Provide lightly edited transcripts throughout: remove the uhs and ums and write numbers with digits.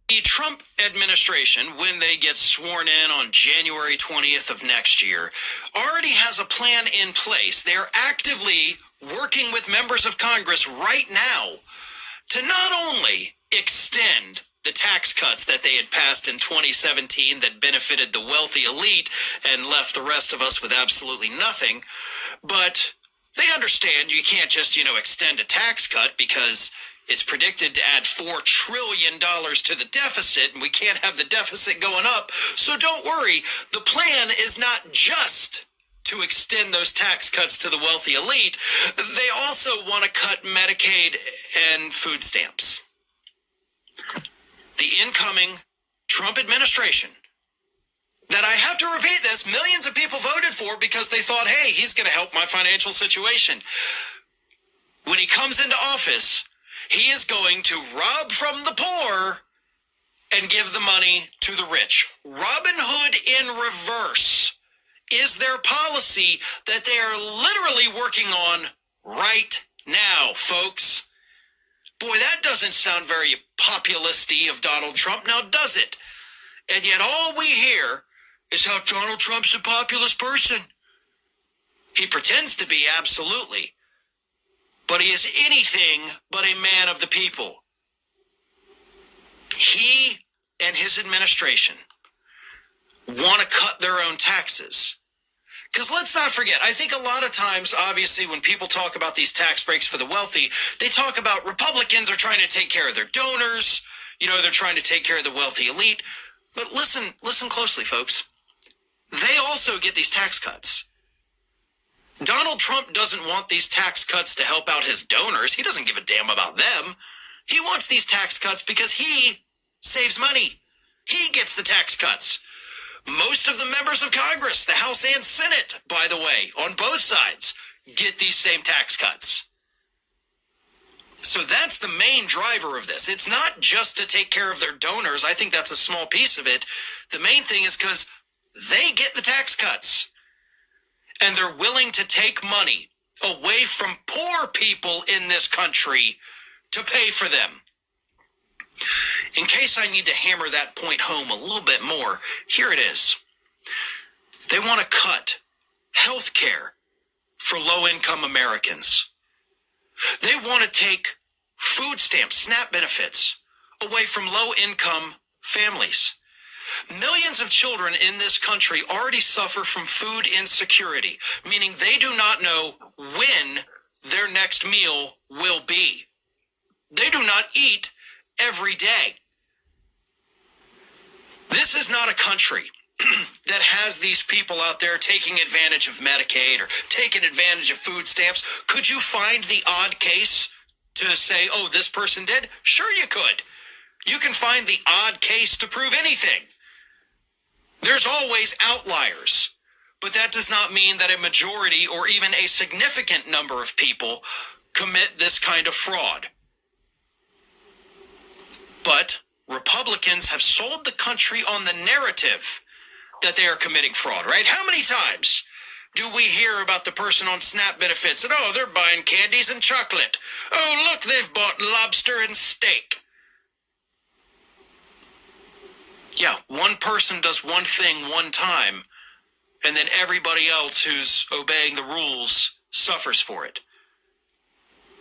The Trump administration, when they get sworn in on January 20th of next year, already has a plan in place. They're actively working with members of Congress right now to not only extend the tax cuts that they had passed in 2017 that benefited the wealthy elite and left the rest of us with absolutely nothing, but they understand you can't just, extend a tax cut because it's predicted to add $4 trillion to the deficit, and we can't have the deficit going up. So don't worry, the plan is not just to extend those tax cuts to the wealthy elite. They also want to cut Medicaid and food stamps. The incoming Trump administration, that I have to repeat this, millions of people voted for because they thought, hey, he's going to help my financial situation. When he comes into office, he is going to rob from the poor and give the money to the rich. Robin Hood in reverse is their policy that they are literally working on right now, folks. Boy, that doesn't sound very populisty of Donald Trump, now does it? And yet all we hear is how Donald Trump's a populist person. He pretends to be, absolutely. But he is anything but a man of the people. He and his administration want to cut their own taxes. Because let's not forget, I think a lot of times, obviously, when people talk about these tax breaks for the wealthy, they talk about Republicans are trying to take care of their donors. They're trying to take care of the wealthy elite. But listen closely, folks. They also get these tax cuts. Donald Trump doesn't want these tax cuts to help out his donors. He doesn't give a damn about them. He wants these tax cuts because he saves money. He gets the tax cuts. Most of the members of Congress, the House and Senate, by the way, on both sides, get these same tax cuts. So that's the main driver of this. It's not just to take care of their donors. I think that's a small piece of it. The main thing is because they get the tax cuts. And they're willing to take money away from poor people in this country to pay for them. In case I need to hammer that point home a little bit more, here it is. They want to cut health care for low-income Americans. They want to take food stamps, SNAP benefits, away from low-income families. Millions of children in this country already suffer from food insecurity, meaning they do not know when their next meal will be. They do not eat every day. This is not a country that has these people out there taking advantage of Medicaid or taking advantage of food stamps. Could you find the odd case to say, oh, this person did? Sure you could. You can find the odd case to prove anything. There's always outliers, but that does not mean that a majority or even a significant number of people commit this kind of fraud. But Republicans have sold the country on the narrative that they are committing fraud, right? How many times do we hear about the person on SNAP benefits and, oh, they're buying candies and chocolate. Oh, look, they've bought lobster and steak. Yeah, one person does one thing one time, and then everybody else who's obeying the rules suffers for it.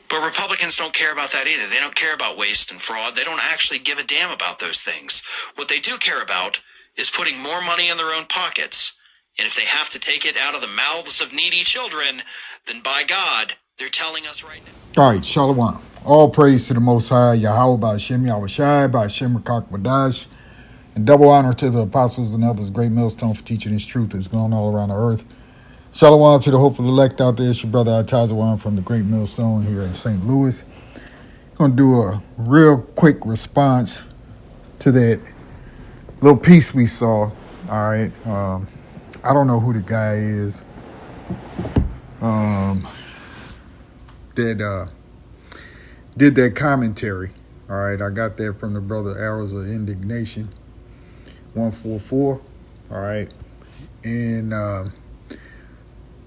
But Republicans don't care about that either. They don't care about waste and fraud. They don't actually give a damn about those things. What they do care about is putting more money in their own pockets. And if they have to take it out of the mouths of needy children, then by God, they're telling us right now. All right, Shalom. All praise to the Most High, Yahweh Ba'Shem, Yahushai, Ba'Shem Rakak Wadash. And double honor to the apostles and others, great millstone for teaching his truth that's going all around the earth. Shalom to the hopeful elect out there. It's your brother Atazawan from the Great Millstone here in St. Louis. Going to do a real quick response to that little piece we saw. All right. I don't know who the guy is that did that commentary. All right. I got that from the brother Arrows of Indignation 144. All right. And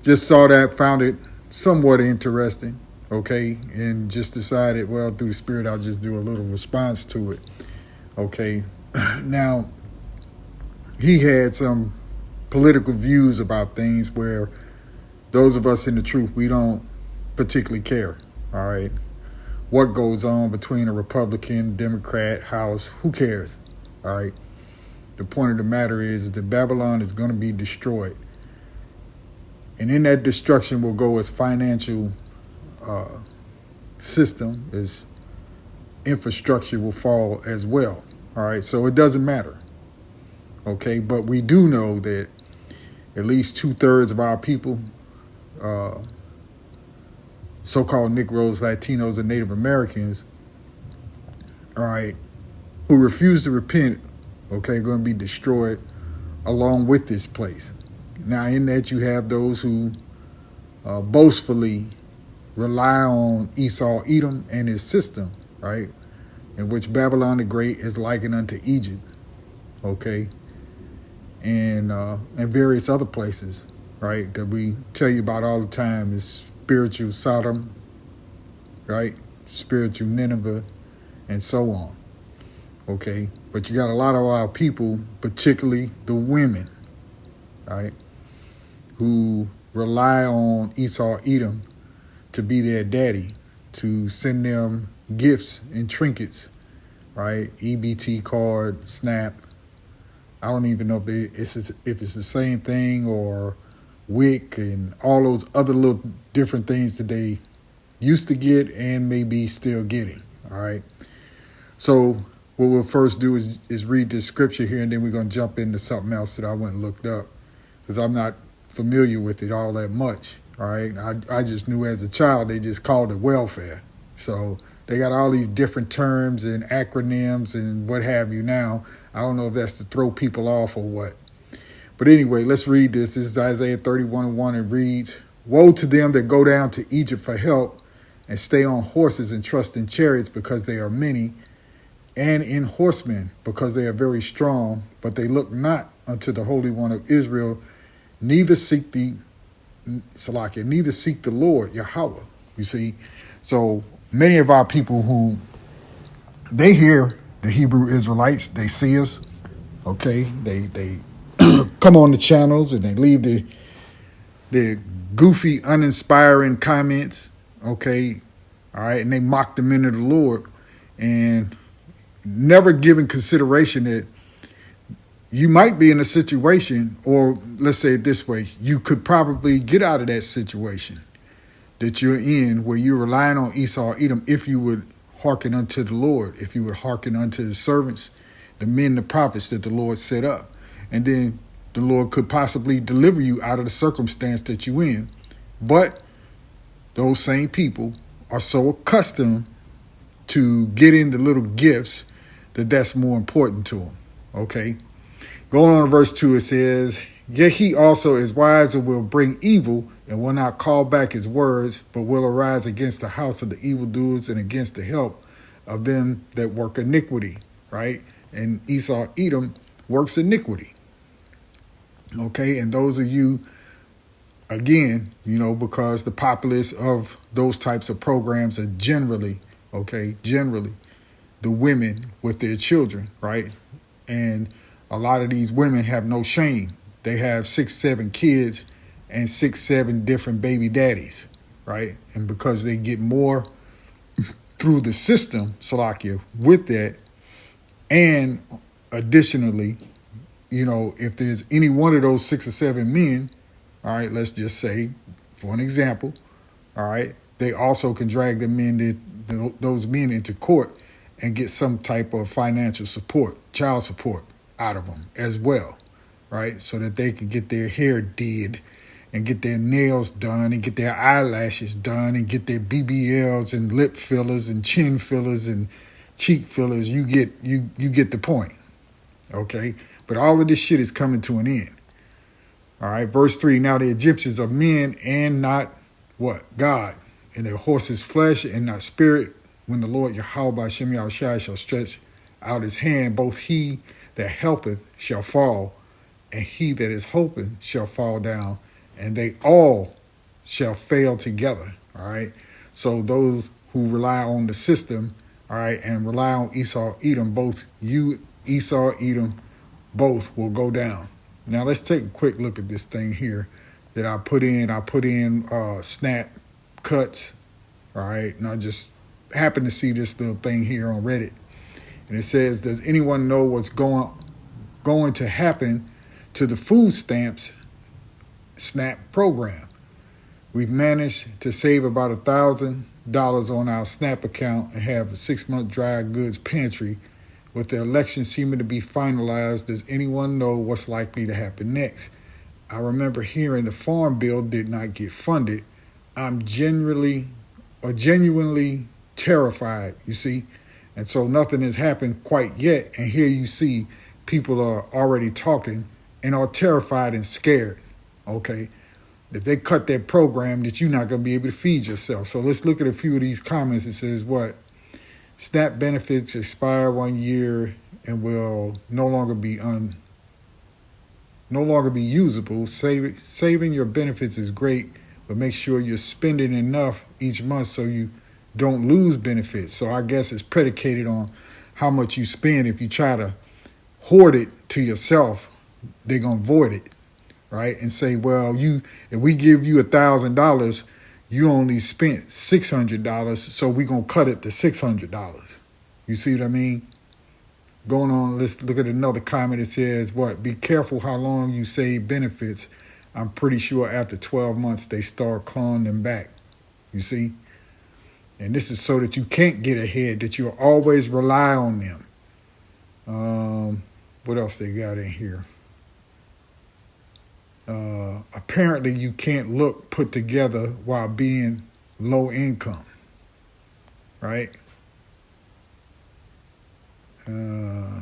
just saw that, found it somewhat interesting, okay, and just decided, well, through the Spirit, I'll just do a little response to it. Okay. Now, he had some political views about things where those of us in the truth, we don't particularly care. All right. What goes on between a Republican, Democrat, House, who cares? All right. The point of the matter is that Babylon is going to be destroyed. And in that destruction will go its financial system, its infrastructure will fall as well. All right. So it doesn't matter. Okay. But we do know that at least 2/3 of our people, so-called Negroes, Latinos, and Native Americans, all right, who refuse to repent, okay, going to be destroyed along with this place. Now, in that you have those who boastfully rely on Esau, Edom, and his system, right, in which Babylon the Great is likened unto Egypt, okay, and various other places, right, that we tell you about all the time is spiritual Sodom, right, spiritual Nineveh, and so on. Okay, but you got a lot of our people, particularly the women, right, who rely on Esau, Edom to be their daddy, to send them gifts and trinkets, right, EBT card, SNAP. I don't even know if it's the same thing or WIC and all those other little different things that they used to get and maybe still getting, all right? So what we'll first do is read the scripture here, and then we're going to jump into something else that I went and looked up because I'm not familiar with it all that much, all right? I just knew as a child they just called it welfare. So they got all these different terms and acronyms and what have you now. I don't know if that's to throw people off or what. But anyway, let's read this. This is Isaiah 31:1. It reads, "Woe to them that go down to Egypt for help and stay on horses and trust in chariots because they are many, and in horsemen because they are very strong, but they look not unto the Holy One of Israel, neither seek the Lord, Yahweh." You see? So many of our people who, they hear the Hebrew Israelites, they see us, okay? They come on the channels and they leave the goofy, uninspiring comments, okay? All right, and they mock the men of the Lord and never giving consideration that you might be in a situation, or let's say it this way, you could probably get out of that situation that you're in where you're relying on Esau, Edom, if you would hearken unto the Lord, if you would hearken unto the servants, the men, the prophets that the Lord set up. And then the Lord could possibly deliver you out of the circumstance that you're in. But those same people are so accustomed to getting the little gifts that that's more important to them, okay? Going on to verse 2, it says, "Yet he also is wise and will bring evil and will not call back his words, but will arise against the house of the evildoers and against the help of them that work iniquity," right? And Esau, Edom, works iniquity. Okay, and those of you, again, because the populace of those types of programs are generally the women with their children, right? And a lot of these women have no shame. They have 6, 7 kids and 6, 7 different baby daddies, right? And because they get more through the system, Salakia, with that, and additionally, if there's any one of those 6 or 7 men, all right, let's just say, for an example, all right, they also can drag those men into court and get some type of financial support, child support out of them as well, right? So that they can get their hair did and get their nails done and get their eyelashes done and get their BBLs and lip fillers and chin fillers and cheek fillers. You get the point, okay? But all of this shit is coming to an end. All right, verse 3, "Now the Egyptians are men and not what? God. And their horses flesh and not spirit. When the Lord Yahweh Shem Yahushai shall stretch out his hand, both he that helpeth shall fall, and he that is hoping shall fall down, and they all shall fail together." All right. So those who rely on the system all right, and rely on Esau, Edom, both you, Esau, Edom, both will go down. Now let's take a quick look at this thing here that I put in. I put in snap cuts, all right, and I just happened to see this little thing here on Reddit, and it says, "Does anyone know what's going to happen to the food stamps SNAP program? We've managed to save about $1,000 on our SNAP account and have a 6-month dry goods pantry. With the election seeming to be finalized, does anyone know what's likely to happen next? I remember hearing the farm bill did not get funded. I'm genuinely terrified, you see, and so nothing has happened quite yet. And here you see people are already talking and are terrified and scared, okay? If they cut that program, that you're not going to be able to feed yourself. So let's look at a few of these comments. It says what? SNAP benefits expire 1 year and will no longer be usable. Saving your benefits is great, but make sure you're spending enough each month so you don't lose benefits. So I guess it's predicated on how much you spend. If you try to hoard it to yourself, they're going to void it, right? And say, well, if we give you $1,000, you only spent $600, so we're going to cut it to $600. You see what I mean? Going on, let's look at another comment. It says, what? Be careful how long you save benefits. I'm pretty sure after 12 months, they start clawing them back. You see? And this is so that you can't get ahead, that you'll always rely on them. What else they got in here? Apparently you can't look put together while being low income, right? I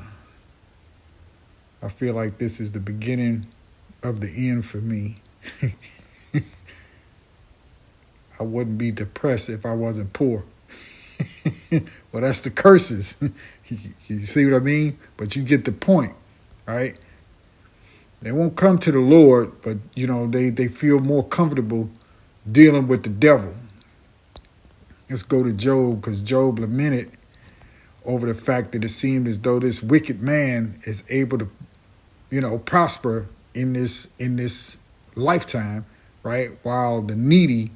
feel like this is the beginning of the end for me. I wouldn't be depressed if I wasn't poor. Well, that's the curses. You see what I mean? But you get the point, right? They won't come to the Lord, but, they feel more comfortable dealing with the devil. Let's go to Job, because Job lamented over the fact that it seemed as though this wicked man is able to, prosper in this lifetime, right? While the needy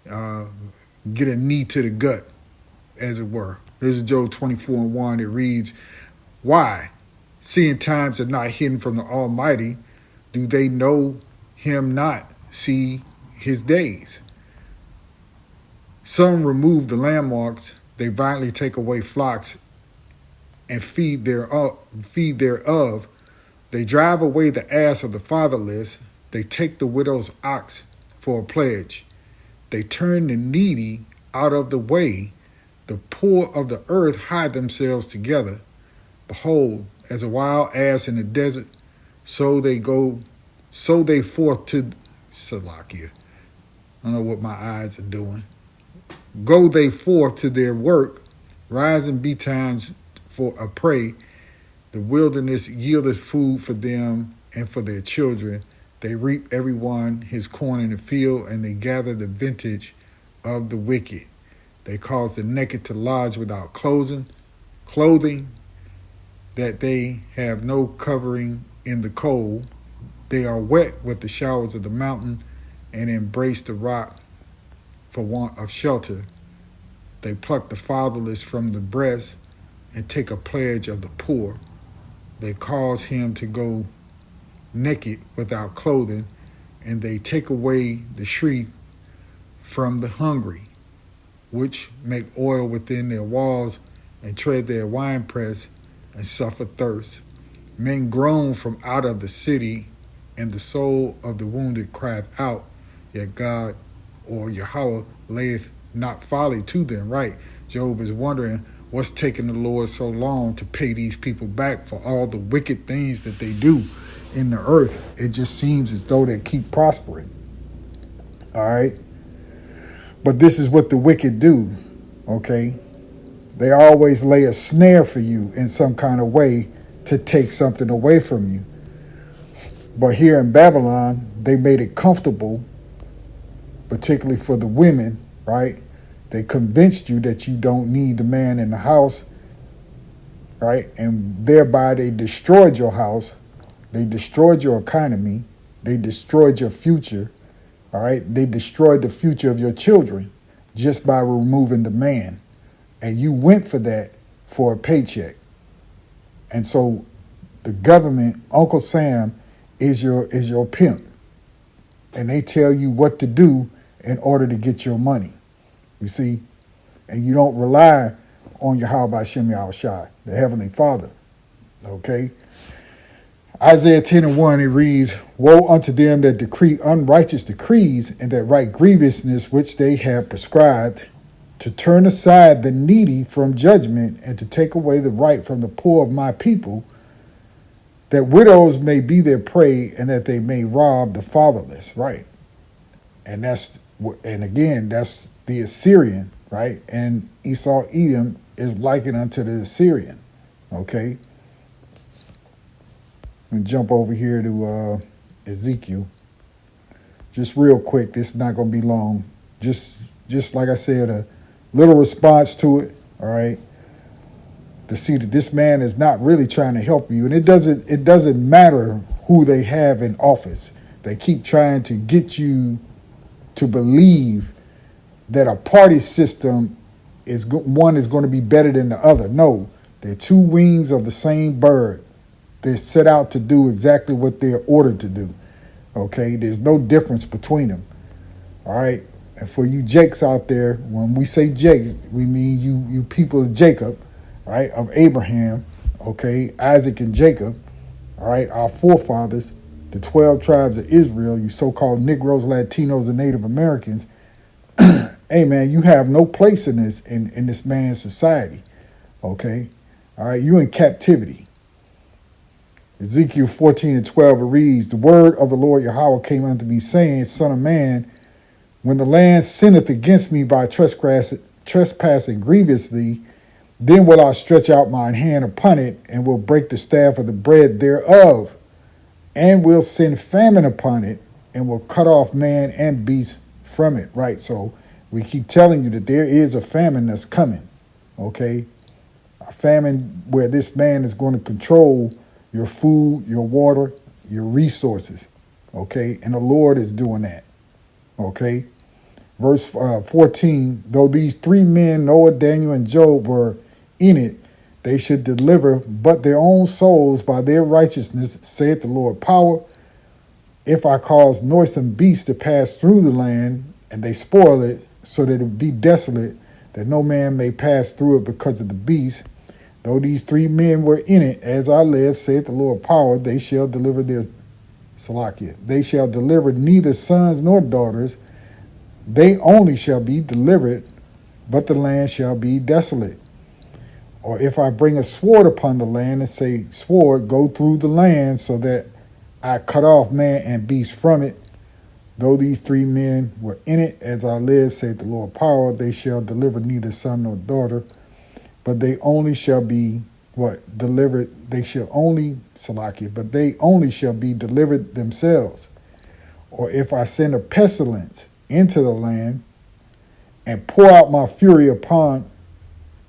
get a knee to the gut, as it were. This is Job 24:1. It reads, "Why? Seeing times are not hidden from the Almighty, do they know him not see his days? Some remove the landmarks, they violently take away flocks and feed thereof. They drive away the ass of the fatherless, they take the widow's ox for a pledge. They turn the needy out of the way, the poor of the earth hide themselves together. Behold, as a wild ass in the desert, so they forth to Salakia. I don't know what my eyes are doing. Go they forth to their work, rise and betimes for a prey. The wilderness yieldeth food for them and for their children. They reap everyone his corn in the field, and they gather the vintage of the wicked. They cause the naked to lodge without clothing, that they have no covering in the cold. They are wet with the showers of the mountain and embrace the rock for want of shelter. They pluck the fatherless from the breast and take a pledge of the poor. They cause him to go naked without clothing, and they take away the sheep from the hungry, which make oil within their walls and tread their winepress and suffer thirst. Men groan from out of the city, and the soul of the wounded crieth out, yet God or Yahweh layeth not folly to them, right? Job is wondering what's taking the Lord so long to pay these people back for all the wicked things that they do in the earth. It just seems as though they keep prospering. All right? But this is what the wicked do, okay? They always lay a snare for you in some kind of way to take something away from you. But here in Babylon, they made it comfortable, particularly for the women, right? They convinced you that you don't need the man in the house, right? And thereby they destroyed your house. They destroyed your economy. They destroyed your future, all right? They destroyed the future of your children just by removing the man. And you went for that for a paycheck. And so the government, Uncle Sam, is your pimp. And they tell you what to do in order to get your money. You see? And you don't rely on Yahweh Shem Yahushai, the Heavenly Father. Okay? Isaiah 10:1, it reads, Woe unto them that decree unrighteous decrees and that write grievousness which they have prescribed, to turn aside the needy from judgment and to take away the right from the poor of my people, that widows may be their prey and that they may rob the fatherless, right? And again, that's the Assyrian, right? And Esau Edom is likened unto the Assyrian, okay? Let me jump over here to Ezekiel. Just real quick, this is not going to be long. Just like I said, a little response to it, all right? To see that this man is not really trying to help you. And it doesn't matter who they have in office. They keep trying to get you to believe that a party system one is going to be better than the other. No, they're two wings of the same bird. They're set out to do exactly what they're ordered to do. Okay, there's no difference between them. All right, and for you Jakes out there, when we say Jake, we mean you people of Jacob, right, of Abraham, okay, Isaac and Jacob, all right, our forefathers, the 12 tribes of Israel, you so-called Negroes, Latinos, and Native Americans. Hey man, you have no place in this man's society. Okay? All right, you in captivity. Ezekiel 14:12 reads, The word of the Lord Yahweh came unto me, saying, Son of man, when the land sinneth against me by trespassing grievously, then will I stretch out mine hand upon it, and will break the staff of the bread thereof, and will send famine upon it, and will cut off man and beast from it. Right, so we keep telling you that there is a famine that's coming, okay? A famine where this man is going to control your food, your water, your resources, okay? And the Lord is doing that, okay? Verse 14, though these three men, Noah, Daniel, and Job, were in it, they should deliver but their own souls by their righteousness, saith the Lord power. If I cause noisome beasts to pass through the land, and they spoil it, so that it be desolate, that no man may pass through it because of the beast. Though these three men were in it, as I live, saith the Lord power, they shall deliver they shall deliver neither sons nor daughters. They only shall be delivered, but the land shall be desolate. Or if I bring a sword upon the land and say, sword, go through the land, so that I cut off man and beast from it. Though these three men were in it, as I live, saith the Lord power, they shall deliver neither son nor daughter, but they only shall be delivered. They shall only, but they only shall be delivered themselves. Or if I send a pestilence into the land and pour out my fury upon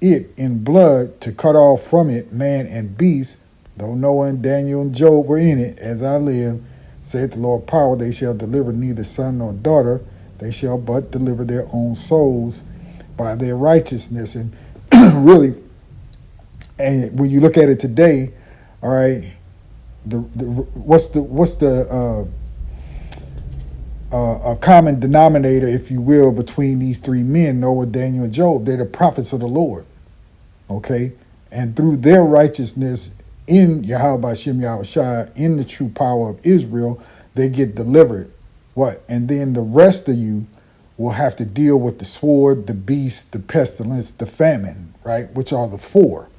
it in blood to cut off from it man and beast, though Noah and Daniel and Job were in it, as I live, saith the Lord power, they shall deliver neither son nor daughter, they shall but deliver their own souls by their righteousness. And really, and when you look at it today, all right, what's a common denominator, if you will, between these three men, Noah, Daniel, and Job? They're the prophets of the Lord, okay? And through their righteousness in Yahweh Shem Yahushai, in the true power of Israel, they get delivered. And then the rest of you will have to deal with the sword, the beast, the pestilence, the famine, right? Which are the four,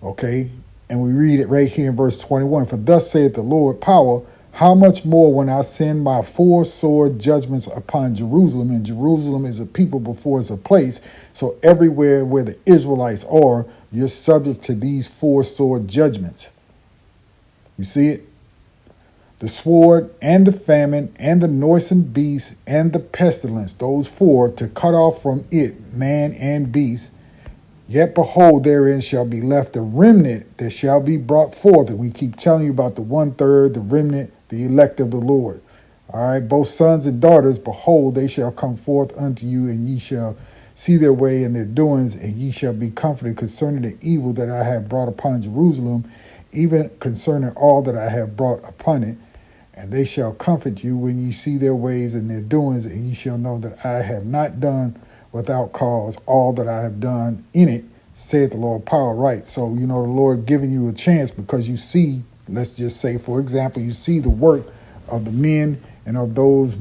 okay? And we read it right here in verse 21. For thus saith the Lord power, how much more when I send my four sword judgments upon Jerusalem? And Jerusalem is a people before it's a place. So everywhere where the Israelites are, you're subject to these four sword judgments. You see it? the sword, and the famine, and the noisome beast, and the pestilence, those four, to cut off from it man and beast. Yet behold, therein shall be left a remnant that shall be brought forth. And we keep telling you about the 1/3, the remnant, the elect of the Lord. All right, both sons and daughters, behold, they shall come forth unto you, and ye shall see their way and their doings, and ye shall be comforted concerning the evil that I have brought upon Jerusalem, even concerning all that I have brought upon it. And they shall comfort you when ye see their ways and their doings, and ye shall know that I have not done without cause all that I have done in it, saith the Lord power. Right. So, the Lord giving you a chance because you see, let's just say, for example, you see the work of the men and of those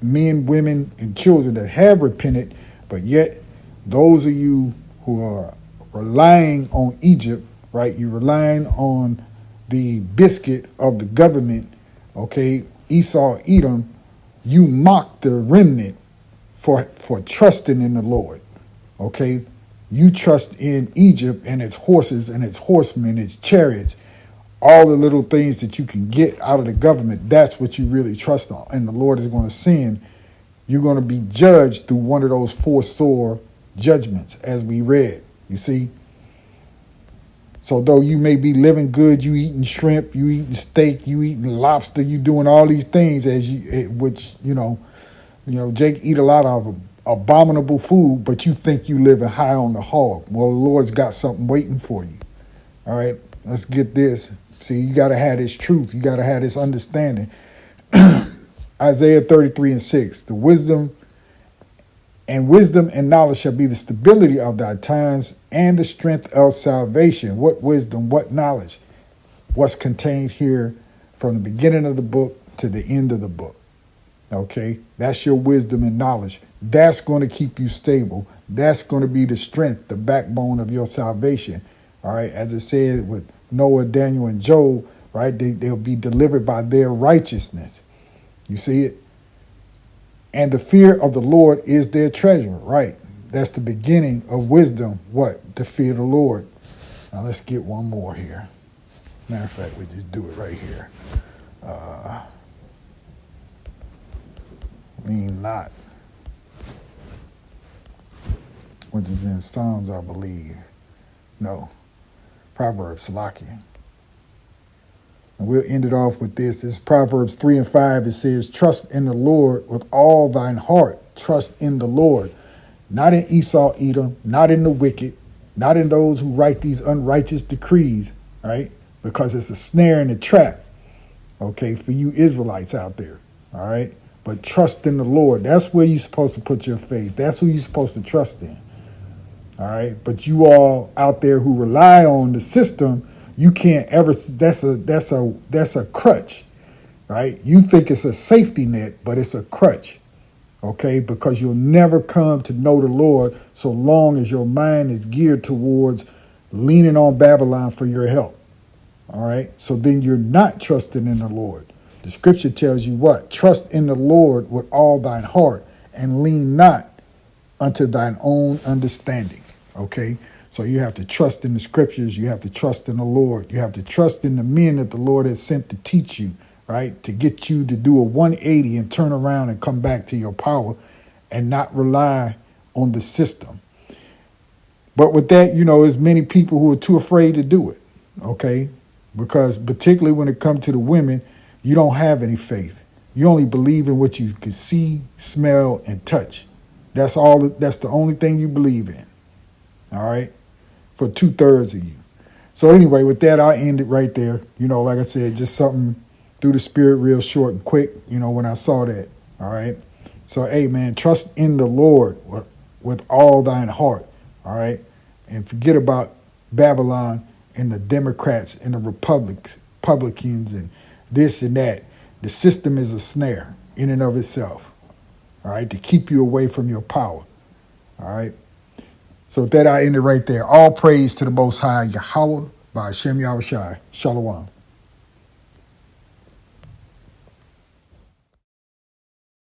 men, women, and children that have repented, but yet those of you who are relying on Egypt, right? You're relying on the biscuit of the government, okay? Esau, Edom, you mock the remnant for trusting in the Lord, okay? You trust in Egypt and its horses and its horsemen, its chariots, all the little things that you can get out of the government. That's what you really trust on. And the Lord is going to send. You're going to be judged through one of those four sore judgments, as we read. You see? So though you may be living good, you eating shrimp, you eating steak, you eating lobster, you doing all these things which Jake eat a lot of abominable food, but you think you living high on the hog. Well, the Lord's got something waiting for you. All right, let's get this. See, you got to have this truth. You got to have this understanding. Isaiah 33:6, the wisdom and knowledge shall be the stability of thy times and the strength of salvation. What wisdom, what knowledge? What's contained here from the beginning of the book to the end of the book. Okay, that's your wisdom and knowledge. That's going to keep you stable. That's going to be the strength, the backbone of your salvation. All right, as it said with Noah, Daniel, and Job, right? They'll be delivered by their righteousness. You see it? And the fear of the Lord is their treasure, right? That's the beginning of wisdom. What? The fear of the Lord. Now let's get one more here. Matter of fact, we just do it right here. Mean not, which is in Psalms, I believe. No, Proverbs, Salakia. And we'll end it off with this. It's Proverbs 3:5. It says, trust in the Lord with all thine heart. Trust in the Lord. Not in Esau, Edom, not in the wicked, not in those who write these unrighteous decrees, right? Because it's a snare and a trap, okay, for you Israelites out there, all right? But trust in the Lord. That's where you're supposed to put your faith. That's who you're supposed to trust in. All right. But you all out there who rely on the system, you can't ever. That's a crutch, right? You think it's a safety net, but it's a crutch. Okay, because you'll never come to know the Lord so long as your mind is geared towards leaning on Babylon for your help. All right. So then you're not trusting in the Lord. The scripture tells you what? Trust in the Lord with all thine heart and lean not unto thine own understanding. Okay? So you have to trust in the scriptures. You have to trust in the Lord. You have to trust in the men that the Lord has sent to teach you, right? To get you to do a 180 and turn around and come back to your power and not rely on the system. But with that, there's many people who are too afraid to do it. Okay? Because particularly when it comes to the women, you don't have any faith. You only believe in what you can see, smell, and touch. That's all. That's the only thing you believe in. All right? For 2/3 of you. So anyway, with that, I'll end it right there. Like I said, just something through the spirit real short and quick, when I saw that. All right? So, hey, man, trust in the Lord with all thine heart. All right? And forget about Babylon and the Democrats and the Republicans and this and that. The system is a snare in and of itself, all right, to keep you away from your power, all right? So with that, I end it right there. All praise to the Most High, Yahweh, by Hashem Yahushai. Shalom.